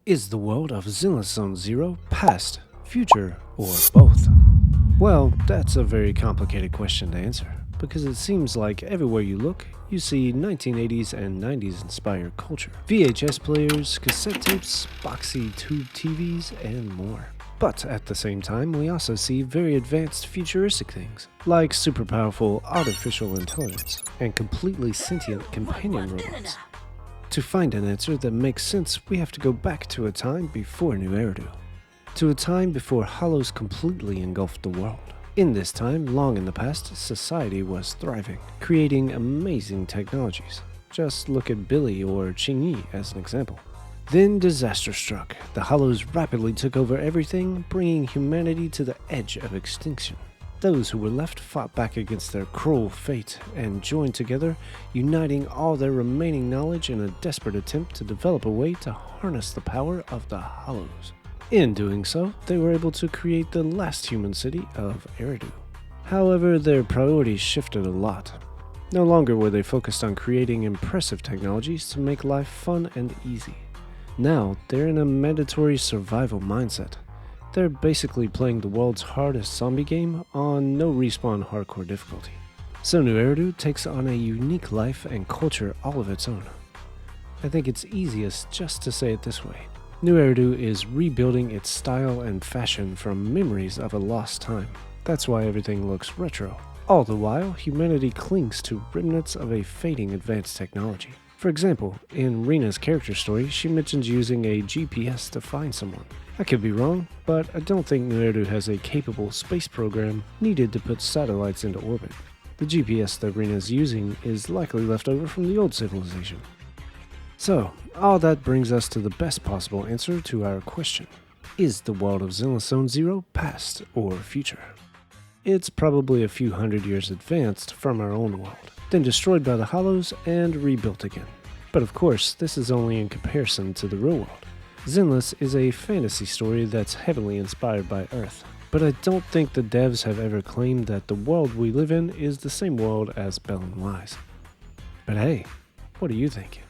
Is the world of Zenless Zone Zero past, future, or both? Well, that's a very complicated question to answer, because it seems like everywhere you look, you see 1980s and 90s inspired culture. VHS players, cassette tapes, boxy tube TVs, and more. But at the same time, we also see very advanced futuristic things, like super powerful artificial intelligence and completely sentient companion robots. To find an answer that makes sense, we have to go back to a time before New Eridu. To a time before hollows completely engulfed the world. In this time, long in the past, society was thriving, creating amazing technologies. Just look at Billy or Qingyi as an example. Then disaster struck. The hollows rapidly took over everything, bringing humanity to the edge of extinction. Those who were left fought back against their cruel fate and joined together, uniting all their remaining knowledge in a desperate attempt to develop a way to harness the power of the hollows. In doing so, they were able to create the last human city of Eridu. However, their priorities shifted a lot. No longer were they focused on creating impressive technologies to make life fun and easy. Now, they're in a mandatory survival mindset. They're basically playing the world's hardest zombie game on no respawn hardcore difficulty. So New Eridu takes on a unique life and culture all of its own. I think it's easiest just to say it this way. New Eridu is rebuilding its style and fashion from memories of a lost time. That's why everything looks retro. All the while, humanity clings to remnants of a fading advanced technology. For example, in Rina's character story, she mentions using a GPS to find someone. I could be wrong, but I don't think New Eridu has a capable space program needed to put satellites into orbit. The GPS that Rina's using is likely left over from the old civilization. So, all that brings us to the best possible answer to our question. Is the world of Zenless Zone Zero past or future? It's probably a few hundred years advanced from our own world, then destroyed by the hollows and rebuilt again. But of course, this is only in comparison to the real world. Zenless is a fantasy story that's heavily inspired by Earth, but I don't think the devs have ever claimed that the world we live in is the same world as Bell and Wise. But hey, what do you think?